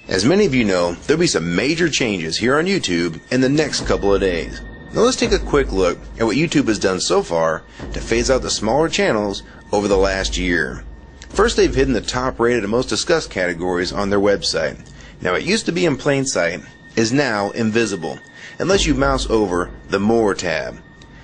As many of you know, there'll be some major changes here on YouTube in the next couple of days. Now let's take a quick look at what YouTube has done so far to phase out the smaller channels over the last year. First, they've hidden the top rated and most discussed categories on their website. Now it used to be in plain sight, is now invisible, unless you mouse over the More tab.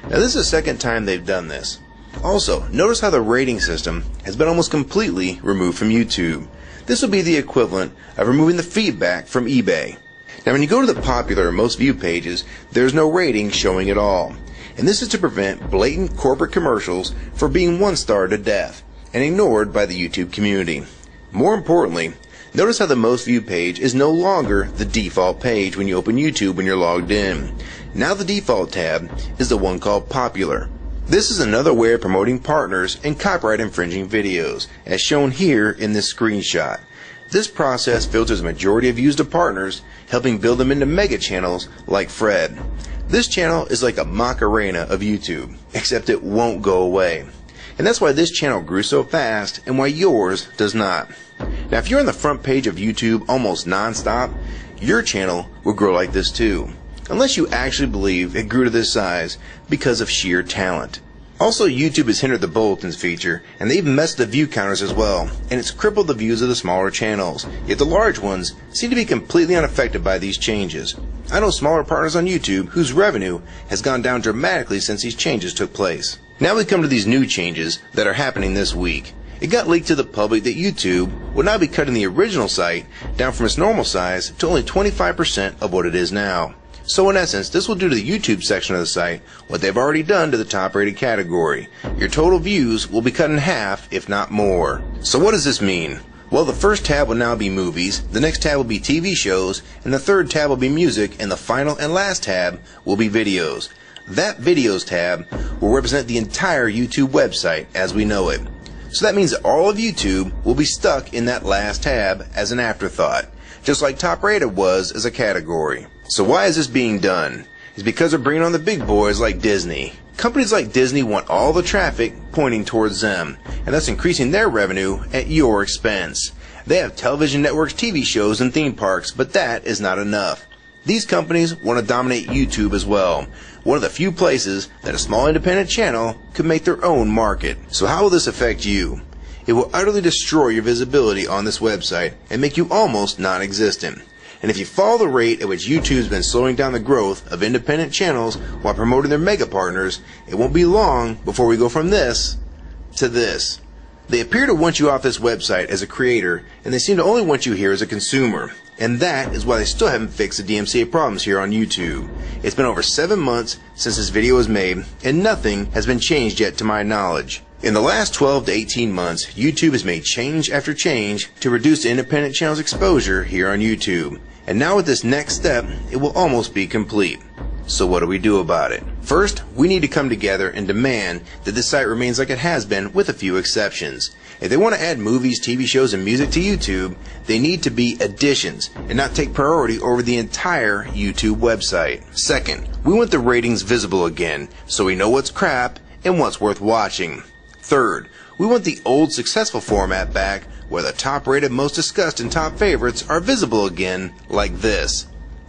Now this is the second time they've done this. Also, notice how the rating system has been almost completely removed from YouTube. This will be the equivalent of removing the feedback from eBay. Now when you go to the popular or most viewed pages, there's no rating showing at all. And this is to prevent blatant corporate commercials for being one-starred to death and ignored by the YouTube community. More importantly, notice how the most viewed page is no longer the default page when you open YouTube when you're logged in. Now the default tab is the one called Popular. This is another way of promoting partners and copyright infringing videos, as shown here in this screenshot. This process filters a majority of views to partners, helping build them into mega channels like Fred. This channel is like a Macarena of YouTube, except it won't go away. And that's why this channel grew so fast and why yours does not. Now if you're on the front page of YouTube almost non-stop, your channel will grow like this too. Unless you actually believe it grew to this size because of sheer talent. Also, YouTube has hindered the bulletins feature, and they've messed the view counters as well, and it's crippled the views of the smaller channels. Yet the large ones seem to be completely unaffected by these changes. I know smaller partners on YouTube whose revenue has gone down dramatically since these changes took place. Now we come to these new changes that are happening this week. It got leaked to the public that YouTube will now be cutting the original site down from its normal size to only 25% of what it is now. So in essence, this will do to the YouTube section of the site what they've already done to the top rated category. Your total views will be cut in half, if not more. So what does this mean? Well, the first tab will now be movies, the next tab will be TV shows, and the third tab will be music, and the final and last tab will be videos. That videos tab will represent the entire YouTube website as we know it. So that means that all of YouTube will be stuck in that last tab as an afterthought, just like top rated was as a category. So why is this being done? It's because they're bringing on the big boys like Disney. Companies like Disney want all the traffic pointing towards them, and thus increasing their revenue at your expense. They have television networks, TV shows, and theme parks, but that is not enough. These companies want to dominate YouTube as well, one of the few places that a small independent channel could make their own market. So how will this affect you? It will utterly destroy your visibility on this website and make you almost non-existent. And if you follow the rate at which YouTube's been slowing down the growth of independent channels while promoting their mega partners, it won't be long before we go from this to this. They appear to want you off this website as a creator, and they seem to only want you here as a consumer. And that is why they still haven't fixed the DMCA problems here on YouTube. It's been over 7 months since this video was made, and nothing has been changed yet to my knowledge. In the last 12 to 18 months, YouTube has made change after change to reduce the independent channel's exposure here on YouTube. And now with this next step, it will almost be complete. So what do we do about it? First, we need to come together and demand that this site remains like it has been with a few exceptions. If they want to add movies, TV shows, and music to YouTube, they need to be additions and not take priority over the entire YouTube website. Second, we want the ratings visible again so we know what's crap and what's worth watching. Third, we want the old successful format back where the top rated, most discussed, and top favorites are visible again like this.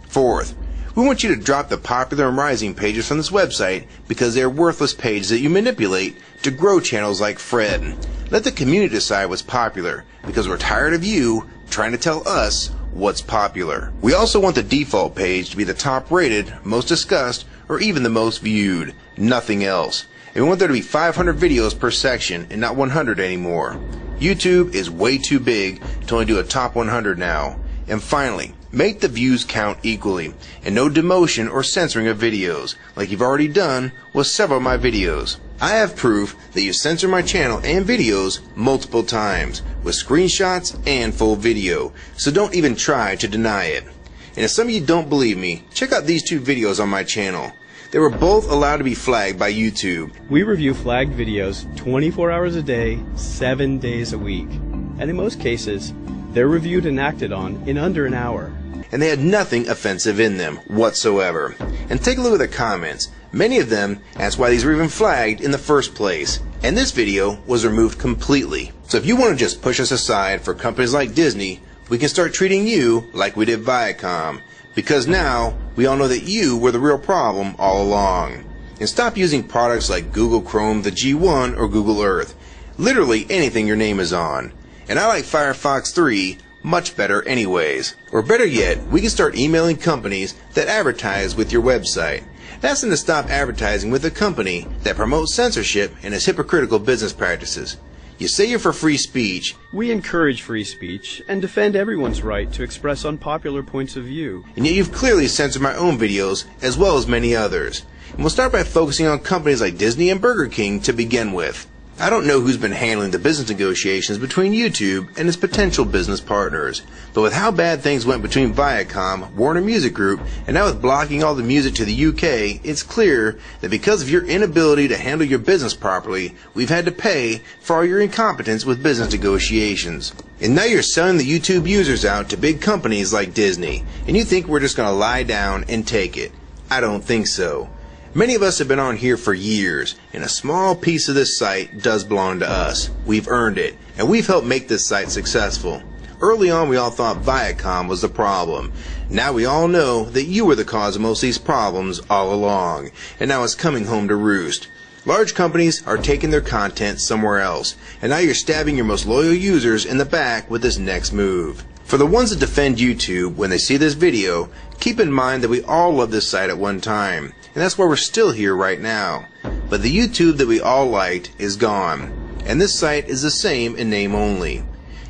Fourth, we want you to drop the popular and rising pages from this website because they are worthless pages that you manipulate to grow channels like Fred. Let the community decide what's popular because we're tired of you trying to tell us what's popular. We also want the default page to be the top rated, most discussed, or even the most viewed. Nothing else. And we want there to be 500 videos per section and not 100 anymore. YouTube is way too big to only do a top 100 now. And finally, make the views count equally, and no demotion or censoring of videos, like you've already done with several of my videos. I have proof that you censor my channel and videos multiple times, with screenshots and full video, so don't even try to deny it. And if some of you don't believe me, check out these two videos on my channel. They were both allowed to be flagged by YouTube. We review flagged videos 24 hours a day, 7 days a week. And in most cases, They're reviewed and acted on in under an hour. And they had nothing offensive in them whatsoever. And take a look at the comments. Many of them asked why these were even flagged in the first place. And this video was removed completely. So if you want to just push us aside for companies like Disney, we can start treating you like we did Viacom. Because now, we all know that you were the real problem all along. And stop using products like Google Chrome, the G1, or Google Earth. Literally anything your name is on. And I like Firefox 3 much better anyways. Or better yet, we can start emailing companies that advertise with your website. Ask them to stop advertising with a company that promotes censorship and has hypocritical business practices. You say you're for free speech. We encourage free speech and defend everyone's right to express unpopular points of view. And yet you've clearly censored my own videos as well as many others. And we'll start by focusing on companies like Disney and Burger King to begin with. I don't know who's been handling the business negotiations between YouTube and its potential business partners, but with how bad things went between Viacom, Warner Music Group, and now with blocking all the music to the UK, it's clear that because of your inability to handle your business properly, we've had to pay for all your incompetence with business negotiations. And now you're selling the YouTube users out to big companies like Disney, and you think we're just going to lie down and take it. I don't think so. Many of us have been on here for years, and a small piece of this site does belong to us. We've earned it, and we've helped make this site successful. Early on, we all thought Viacom was the problem. Now we all know that you were the cause of most of these problems all along, and now it's coming home to roost. Large companies are taking their content somewhere else, and now you're stabbing your most loyal users in the back with this next move. For the ones that defend YouTube when they see this video, keep in mind that we all loved this site at one time, and that's why we're still here right now. But the YouTube that we all liked is gone, and this site is the same in name only.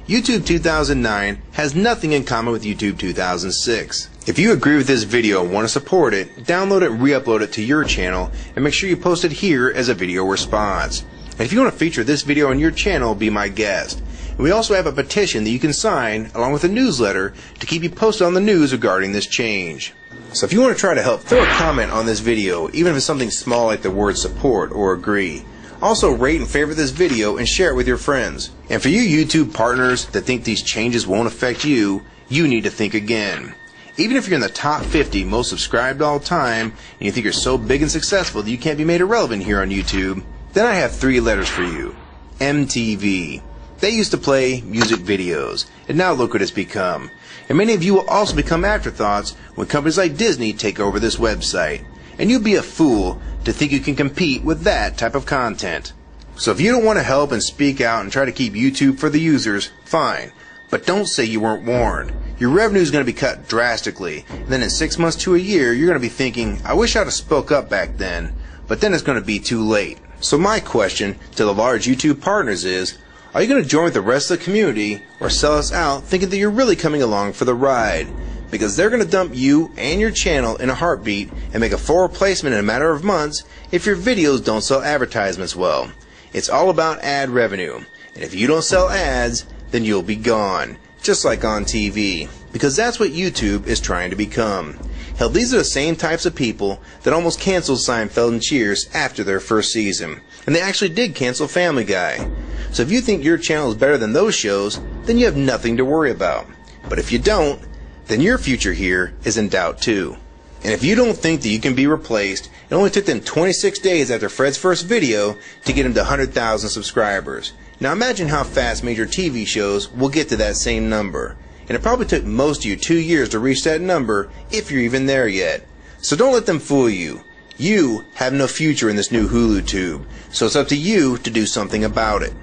YouTube 2009 has nothing in common with YouTube 2006. If you agree with this video and want to support it, download it and re-upload it to your channel, and make sure you post it here as a video response. And if you want to feature this video on your channel, be my guest. And we also have a petition that you can sign along with a newsletter to keep you posted on the news regarding this change. So if you want to try to help, throw a comment on this video, even if it's something small like the word support or agree. Also rate and favorite this video and share it with your friends. And for you YouTube partners that think these changes won't affect you, you need to think again. Even if you're in the top 50 most subscribed all time, and you think you're so big and successful that you can't be made irrelevant here on YouTube, then I have 3 letters for you. MTV. They used to play music videos, and now look what it's become. And many of you will also become afterthoughts when companies like Disney take over this website. And you'd be a fool to think you can compete with that type of content. So if you don't want to help and speak out and try to keep YouTube for the users, fine. But don't say you weren't warned. Your revenue is going to be cut drastically, and then in 6 months to a year, you're going to be thinking, I wish I'd have spoke up back then. But then it's going to be too late. So my question to the large YouTube partners is, are you going to join with the rest of the community or sell us out thinking that you're really coming along for the ride? Because they're going to dump you and your channel in a heartbeat and make a full replacement in a matter of months if your videos don't sell advertisements well. It's all about ad revenue. And if you don't sell ads, then you'll be gone. Just like on TV. Because that's what YouTube is trying to become. Hell, these are the same types of people that almost canceled Seinfeld and Cheers after their first season. And they actually did cancel Family Guy. So if you think your channel is better than those shows, then you have nothing to worry about. But if you don't, then your future here is in doubt too. And if you don't think that you can be replaced, it only took them 26 days after Fred's first video to get him to 100,000 subscribers. Now imagine how fast major TV shows will get to that same number. And it probably took most of you 2 years to reach that number, if you're even there yet. So don't let them fool you. You have no future in this new Hulu tube, so it's up to you to do something about it.